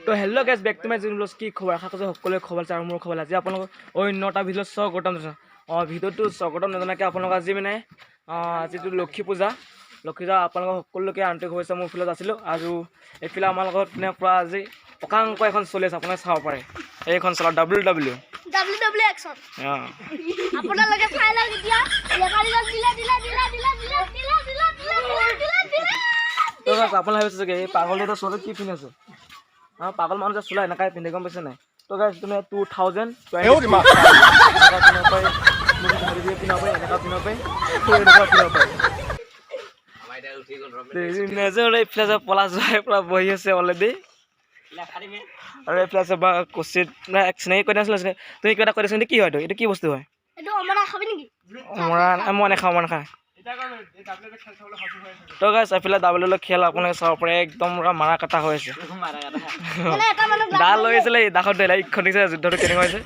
তো hello' guys back to my gym vlogs কি খবৰ আশা কৰিছোঁ সকলোৱে খবৰ আছে আৰু মোৰ খবৰ আজি আপোনালোকক অন্যটা ভিডিঅ'ত স্বাগতম জনাইছোঁ ভিডিঅ'টো স্বাগতম নজনাকৈ আপোনালোক আজি মানে যিটো লক্ষী পূজা আপোনালোকক সকলোকে আন্তৰিক শুভেচ্ছা মোৰ ফিলত আছিলোঁ আৰু এইফালে আমাৰ লগত মানে পূৰা আজি অকাংক এখন চলি আছে আপোনালোকে চাব পাৰে এইখন চলা WW একচন আপোনালোকে চাই লওক এতিয়া লেখাৰিজন তো গাইজ আপোনালোকে ভাবিছে চাগে এই পাগলটো চোৱাটো কি পিন্ধি আছে পাগল মানুহ যে চোলা এনেকৈ পিন্ধি গম পাইছে নাই তো গাইজ তুমি 2020 পিন্ধাব পাৰি এনেকুৱা পিন্ধাব পাৰি এনেকুৱা পিন্ধাব পাৰি এইফালে পলাশ যোৱাই পৰা বহি আছে অলৰেডি আৰু এইফালে আছে বা কচিত চিনাকি কৈ নাছিলে তুমি কিবা এটা কৈ দিছা কি হয়তো এইটো কি বস্তু হয় মই নাখাওঁ তো গাইজ এইফালে WW খেল আপোনালোকে চাব পাৰে একদম পুৰা মাৰা কাটা হৈ আছে দা লৈ আছিলে দাখত দিলে ইখন দেখিছে যুদ্ধটো কেনেকুৱা হৈছে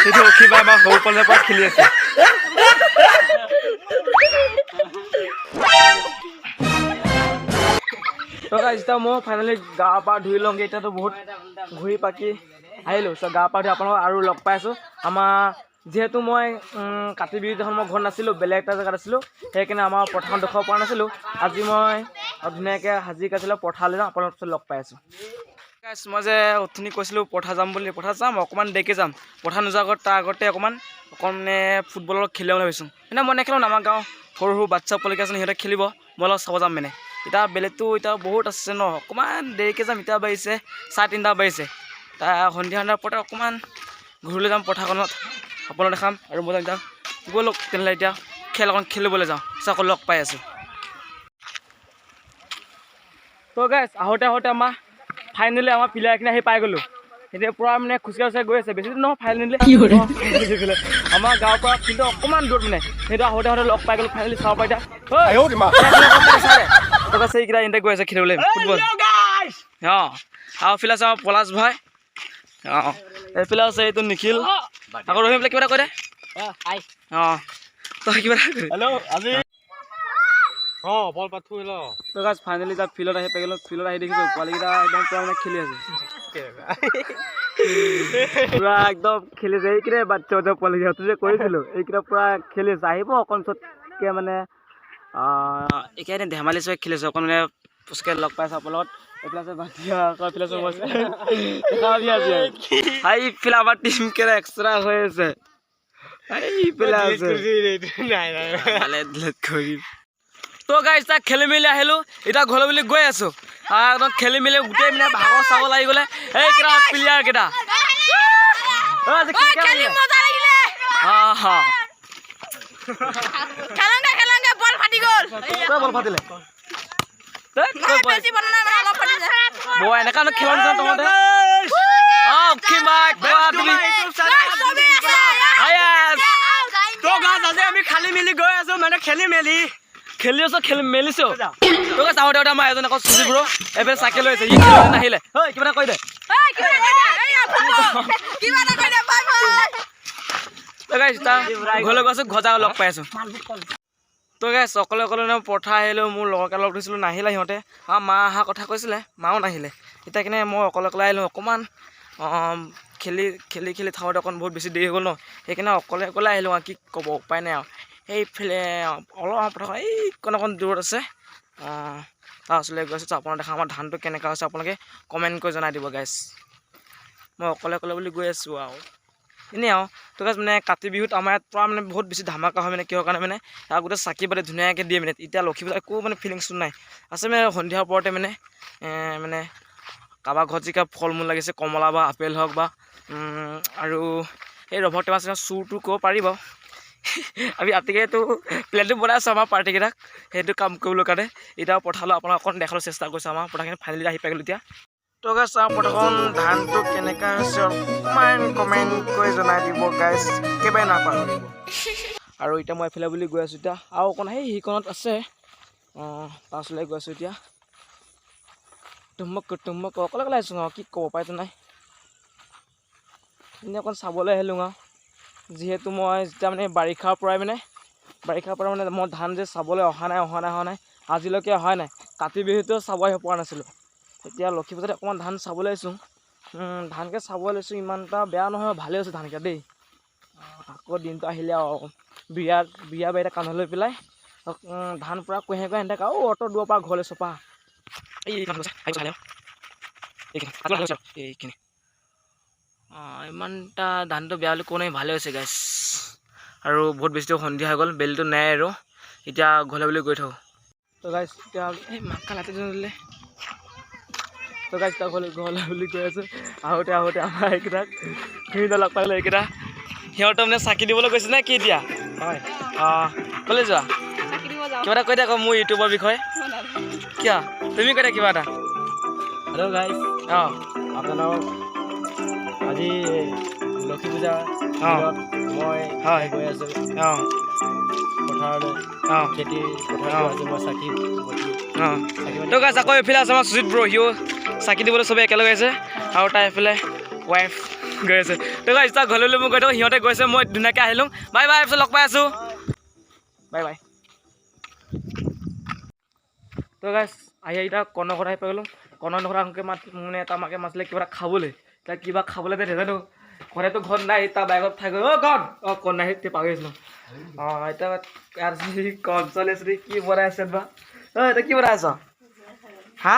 সেইটো অখিবা আমাৰ সৰু পোৱালিৰ পৰা খেলি আছে তো গাইজ এতিয়া মই ফাইনেলি গা পা ধুই লওঁগৈ এতিয়াতো বহুত ঘূৰি পাকি আহিলোঁ গা পা ধুই আপোনালোকক আৰু লগ পাই আছোঁ আমাৰ যিহেতু মই কাতি বিহু দিনাখন মই ঘৰত নাছিলোঁ বেলেগ এটা জেগাত আছিলোঁ সেইকাৰণে আমাৰ পথাৰখন দেখুৱাব পৰা নাছিলোঁ আজি মই ধুনীয়াকৈ সাজি কাচিলৈ পথাৰলৈ যাওঁ আপোনালোকৰ পিছত লগ পাই আছোঁ গাইজ মই যে অথনি কৈছিলোঁ পথাৰ যাম বুলি পথাৰ যাম অকণমান দেৰিকৈ যাম পথাৰ নোযোৱাৰ আগত তাৰ আগতে অকণমান ফুটবলৰ খেলিব ভাবিছোঁ মানে মই নেখেলোঁ আমাৰ গাঁও সৰু সৰু বাচ্ছা পোৱালিকে আছে সিহঁতে খেলিব মই অলপ চাব যাম মানে এতিয়া বেলেগটো এতিয়া বহুত আছে ন অকণমান দেৰিকৈ যাম এতিয়া বাজিছে 3:30 বাজিছে তাৰ সন্ধিয়া ওপৰতে অকণমান ঘূৰিলৈ যাম পথাৰখনত আপোনালোক দেখাম আৰু মই যাম এতিয়া ব'লক তেনেহ'লে এতিয়া খেল অকণ খেলিবলৈ যাওঁ আকৌ লগ পাই আছোঁ তো গাইজ আহোঁতে আমাৰ ফাইনেলি আমাৰ প্লেয়াৰখিনি আহি পাই গ'লোঁ এতিয়া পূৰা মানে খোজকাঢ়ি গৈ আছে বেছি দূৰ নহয় ফাইনেলি আমাৰ গাঁৱৰ পৰা কিন্তু অকণমান দূৰত মানে সেইটো আহোঁতে লগ পাই গ'লোঁ ফাইনেলি চাব পাৰি এতিয়া এইকেইটা ইহঁতে গৈ আছে খেলিবলৈ ফুটবল আৰু এইফালে আছে আমাৰ পলাশ ভাই এইফালে আছে এইটো নিখিল আকৌ ৰহিম বোলে কিবা এটা কৈ দে তই কিবা তো গাইজ ফাইনেলি তাত ফিল্ডত আহি পাই গ'লোঁ ফিল্ডত আহি দেখিছোঁ পোৱালিকেইটা একদম পূৰা মানে খেলি আছে পূৰা একদম খেলিছে এইকেইটাই বাচ্ছা পোৱালিকেইটা যে কৰিছিলোঁ এইকেইটা পূৰা খেলি আছে আহিব অকণ পিছতকৈ মানে এইকেইটা ধেমালি চোৱাই খেলিছে অকণ মানে পুচকে লগ পাইছে আপোনাৰ লগত এইফালে আছে ভাটিয়া আকৌ এইফালে চব আছে এইফালে আমাৰ টিম কেইটা এক্সট্ৰা হৈ আছে এইফালে আছে তো গাইজ তাক খেলি মেলি আহিলোঁ এতিয়া ঘৰলৈ বুলি গৈ আছোঁ একদম খেলি মেলি গোটেই মানে ভাগৰ চাব লাগি গ'লে এইকেইটা প্লেয়াৰ কেইটা বল ফাটিলে এনেকা খেল আমি খালি মেলি গৈ আছো মানে খেলি মেলিছো চাহতে আমাৰ এজন আকৌ চুজিবোৰো এইফালে চাইকেল লৈ আছে ই নাহিলে কিবা এটা কৈ দে ঘৰলৈ গৈছোঁ ঘজা লগ পাই আছোঁ তো গাইজ অকলে পথাৰ আহিলোঁ মোৰ লগৰকে লগ ধৰিছিলোঁ নাহিলে সিহঁতে মা অহা কথা কৈছিলে মাও নাহিলে এতিয়া কিনে মই অকলে আহিলোঁ অকণমান খেলি থাকোঁতে অকণ বহুত বেছি দেৰি হৈ গ'ল ন সেইকাৰণে অকলে আহিলোঁ কি ক'ব উপায় নাই আৰু সেইফালে অলপ পথাৰখন অকণ দূৰত আছে তাৰ ওচৰলৈ গৈ আছোঁ আপোনালোকে দেখা আমাৰ ধানটো কেনেকুৱা হৈছে আপোনালোকে কমেণ্ট কৰি জনাই দিব গাইজ মই অকলে বুলি গৈ আছোঁ আৰু এনেই আৰু তো গাইজ মানে কাতি বিহুত আমাৰ ইয়াত পৰা মানে বহুত বেছি ধামাকা হয় মানে কিহৰ কাৰণে মানে তাৰ গোটেই চাকি পাতি ধুনীয়াকৈ দিয়ে মানে এতিয়া লক্ষী পূজা একো মানে ফিলিংছটো নাই আছে মানে সন্ধিয়াৰ ওপৰতে মানে কাৰোবাৰ ঘৰত যিকা ফল মূল লাগিছে কমলা বা আপেল হওক বা আৰু এই ৰভৰ টেমা চেমা চুৰটো ক'ব পাৰিব আমি ৰাতিকেতো প্লেনটো বনাই আছোঁ আমাৰ পাৰ্টিকেইটাক সেইটো কাম কৰিবলৈ কাৰণে এতিয়া পঠালোঁ আপোনাক অকণ দেখাবলৈ চেষ্টা কৰিছোঁ আমাৰ পথাৰখিনি ফাইনেলি আহি পাই গ'লোঁ এতিয়া তো গাইজ পথাৰখন ধানটো কেনেকুৱা হৈছে অকণমান কমেণ্ট কৰি জনাই দিব গাইজ একেবাৰে নাপাহৰিব আৰু এতিয়া মই এইফালে বুলি গৈ আছোঁ এতিয়া আৰু অকণ সেইকণত আছে তাৰ ওচৰলৈ গৈ আছোঁ এতিয়া তুম্মক অকলে আহিছোঁ কি ক'ব পাৰিতো নাই এনেই অকণ চাবলৈ আহিলোঁ যিহেতু মই যেতিয়া মানে বাৰিষাৰ পৰা মানে মই ধান যে চাবলৈ অহা নাই আজিলৈকে অহা নাই। কাতি বিহুটো চাবই পৰা নাছিলোঁ। এতিয়া লক্ষী পূজাত অকণমান ধান চাবলৈ আহিছোঁ। ধানকৈ চাব লৈছোঁ, ইমান এটা বেয়া নহয়, ভালেই হৈছে ধানকেইটা দেই। আকৌ দিনটো আহিলে আৰু বিয়া বাৰীতে কান্ধ লৈ পেলাই ধান পূৰা কুঁহে থাকে আৰু অত দূৰৰ পৰা ঘৰলৈ চপা এইখিনি ইমান এটা ধানটো বেয়া বুলি কোৱা নাই, ভালেই হৈছে গাইছ। আৰু বহুত বেছিটো সন্ধিয়া হৈ গ'ল, বেলিটো নাই আৰু এতিয়া ঘৰলৈ বুলি গৈ থাকোঁ। তো গাইছ এতিয়া এই মাকা লাটি দিলে। তো গাইছ এতিয়া ঘৰলৈ বুলি গৈ আছোঁ। আহোঁতে আমাৰ এইকেইটাক লগ পালোঁ। এইকেইটা সিহঁতৰ মানে চাকি দিবলৈ গৈছে নে কি এতিয়া? হয়। ক'লৈ যোৱা? কিবা এটা কৈ দিয়া আকৌ মোৰ ইউটিউবৰ বিষয়ে। কিয় তুমি কৈ দিয়া কিবা এটা। হেল্ল' গাইজ, আপোনালোক আজি লক্ষী পূজা মই গৈ আছোঁ পথাৰলৈ। খেতি পথাৰত আজি মই চাকি তো গাইছ আকৌ এইফালে আছে আমাৰ সুজিত ব্ৰ, সিও চাকি দিবলৈ চবেই একেলগে আছে। আৰু তাই এইফালে ৱাইফ গৈ আছে। তো গাইছ তাৰ ঘৰলৈ মই গৈ থাকোঁ, সিহঁতে গৈছে, মই ধুনীয়াকৈ আহিলোঁ। বাই বাই, পিছত লগ পাই আছোঁ। Bye bye. তো গাইছ আহি এতিয়া কণৰ ঘৰত আহি পাই গ'লোঁ। কণৰ ঘৰত আহোঁতে মানে এটা মাকে মাতিলে কিবা এটা খাবলৈ। তাই কিবা খাবলৈ দিয়ে নাজানো, ঘৰত নাই, তাৰ বাইকত থাকি গ'ল। কণ নাই, পাহৰি আছিলোঁ। এতিয়া ইয়াত কণ চলি আছে, কি বনাই আছে বা? এতিয়া কি বনাই আছ? হা?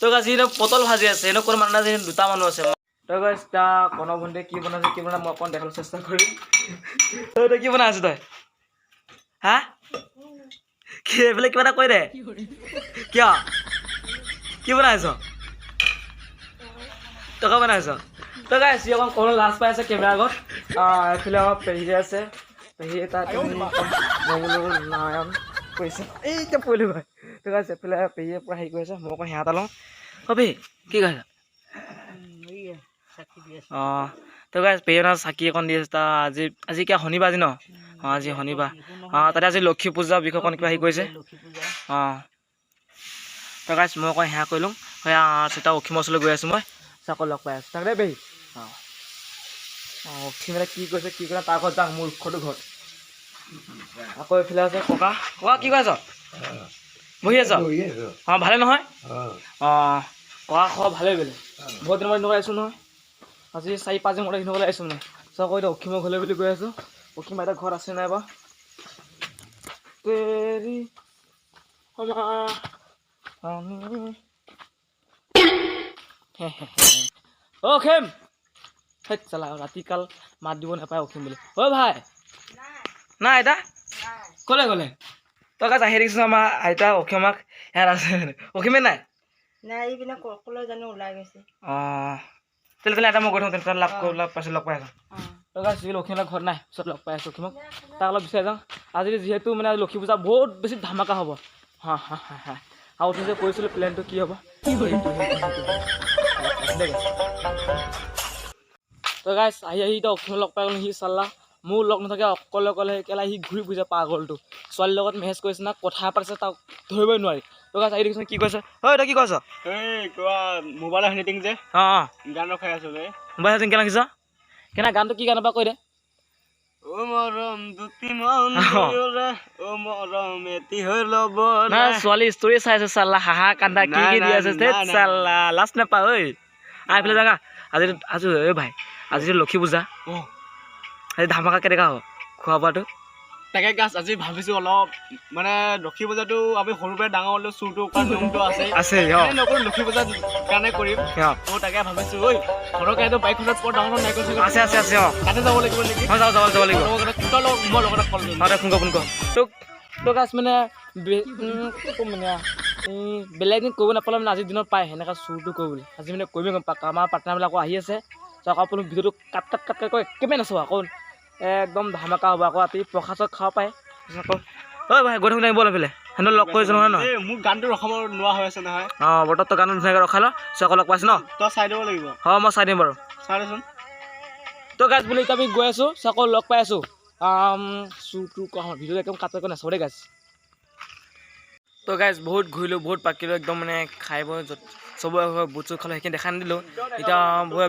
তো গাইছ এতিয়া পটল ভাজি আছে, কোনো মানুহ নাই, দুটা মানুহ আছে। তো গাইছ এতিয়া কণৰ ভণ্টিয়ে কি বনাই মই অকণ দেখাবলৈ চেষ্টা কৰিম। তই কি বনাই আছ তই? হা? কি এইফালে কিবা এটা কৈ দে। কিয় কি বনাই আছ? টকা বনাই আছ? তই গাইছ সি অকণ কণৰ লাজ পাই আছে কেমেৰা আগত। এইফালে আমাৰ পেহী আছে, পেহী তাত নাৰায়ণ কৰিছে। এই এতিয়া পৰিলোঁ ভাই। তো গাইছ এইফালে পেহীয়ে পৰা হেৰি কৰি আছে, মই অকণ সেৱা এটা লওঁ। পেহী কি কৈছা? তো গাইছ পেহী চাকি অকণ দি আছে। আজি কিয় শনিবাৰ আজি ন? আজি শনিবাৰ। তাতে আজি লক্ষী পূজাৰ বিষয়ে অকণ কিবা হেৰি কৰিছে। তো গাইছ মই অকণ সেৱা কৰি লওঁ। তেতিয়া অসীমৰ ওচৰলৈ গৈ আছোঁ মই। আকৌ লগ পাই আছোঁ তাক দেই পেহী। অসীমে কি কৈছে কি কৰে তাৰ ঘৰত যাওঁ, মোৰ উৎসটো ঘৰত। আকৌ এইফালে আছে ককা কি কৰি আছ? বহি আছ? ভালে নহয়? ককা খবৰ ভালেই বোলে। বহুত দিনৰ মূৰত আহিছোঁ নহয়, আজি 4-5 দিন মূৰত আহিবলৈ আহিছোঁ মানে। আকৌ এতিয়া অসীমৰ ঘৰলৈ বুলি গৈ আছোঁ। অসীম এতিয়া ঘৰত আছে নাইবা? অসীম সেই চালা ৰাতিকাল মাত দিব নাপায় অসীম বুলি। ভাই নাই আইতা ক'লে গ'লে? তই গাইছ আহি দেখিছোঁ আমাৰ আইতা অসীমক ইয়াত আছে। অসীমে নাই এইপিনে ক'লৈ জানো ওলাই গৈছে। তেতিয়াহ'লে এটা মই গৈ থাকোঁ, লগ পাই আছোঁ। তই গাইছ অসীমক ঘৰত নাই, পিছত লগ পাই আছোঁ অসীমক। তাক অলপ বিচাৰি যাওঁ। আজি যিহেতু মানে লক্ষী পূজা বহুত বেছি ধামাকা হ'ব। আৰু যে কৈছিলোঁ প্লেনটো কি হ'ব? তই গাইছ আহি এতিয়া অসীমক লগ পাই গ'লোঁ। সি চাল্লা মোৰ লগ নাথাকে, অকলে সি ঘূৰি ফুৰিছে পাগলটো। ছোৱালীৰ লগত মেছেজ কৰিছে না, কথা পাতিছে, তাক ধৰিবই নোৱাৰি। তই গাইছ আহি দেখিছোঁ কি কৈছে? তই কি কৈছ? কিবা মোবাইলৰ হেডিং যে গান ৰখাই আছোঁ। মোবাইল হেডিং কেনে ৰাখিছ? কেনে গানটো কি গানৰ পৰা কৈ দে। ছোৱালী ষ্টৰি চাই আছে চাল্লা, হাহা কান্দা কি দি আছে চাল্লা, লাজ নাপা ঐ। এইফালে যাগা আজি ভাই আজি লক্ষী পূজা, আজি ধামাকা কেনেকা হ'ব খোৱা বোৱাটো? তাকে গাছ আজি ভাবিছোঁ অলপ মানে লক্ষী পূজাটো আমি সৰুৰ পৰা ডাঙৰ হ'লেও চুৰটো কৰা নিয়মটো আছে। নকৰোঁ লক্ষী পূজাৰ কাৰণে কৰিম। মই তাকে ভাবিছোঁ ঐ সৰকাইটো বাইকখনত বৰ ডাঙৰ নাই কৈছে। আছে তাতে যাব লাগিব নেকি? যাব লাগিব। মই লগতে কল কৰিম। ফোন কৰ তোক গাছ মানে বেলেগ দিন কৰিব নাপালে মানে আজিৰ দিনত পায় সেনেকৈ চুৰটো কৰিবলৈ। আজি মানে কৰিমেই গম পাওঁ। আমাৰ পাৰ্টনাৰবিলাকো আহি আছে। আকৌ আপুনি ভিডিঅ'টো কাট কৈ একেবাৰে নাচাব। আকৌ একদম ধামাকা হ'ব। আকৌ ৰাতি প্ৰসাদ খাব পাৰে। আকৌ ভাই গৈ থাকোঁ ব'ল এইফালে সিহঁতক লগ কৰিছোঁ নহয় ন? মোৰ গানটো ৰখাব নোৱাৰা হৈ আছে নহয়। বতৰটো গানটো ধুনীয়াকৈ ৰখাই ল। আকৌ লগ পাইছোঁ ন? তই চাই দিব লাগিব। মই চাই দিম বাৰু। চাই দেচোন। তই গাছ বুলি এতিয়া আমি গৈ আছোঁ, আকৌ লগ পাই আছোঁ। চুৰটো ভিডিঅ'টো একদম কাট কৈ নাচাব দেই গাছ। তো গাইজ বহুত ঘূৰিলোঁ, বহুত পাকিলোঁ, একদম মানে খাই বৈ চবৰে বুট চুট খালোঁ, সেইখিনি দেখা নিদিলোঁ। এতিয়া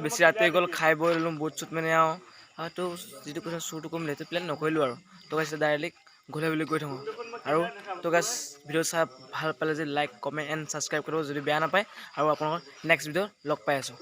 বেছি ৰাতি গ'ল, খাই বৈ ল'লোঁ বুট চুট মানে আৰু তো যিটো কৈছে চুৰটো কৰিম সেইটো প্লেন নকৰিলোঁ আৰু তো গাইছ ডাইৰেক্ট গ'লে বুলি কৈ থাকোঁ আৰু তো গাইছ ভিডিঅ' চাই ভাল পালে যদি লাইক কমেণ্ট এণ্ড ছাবস্ক্ৰাইব কৰিব যদি বেয়া নাপায় আৰু আপোনালোকৰ নেক্সট ভিডিঅ' লগ পাই আছোঁ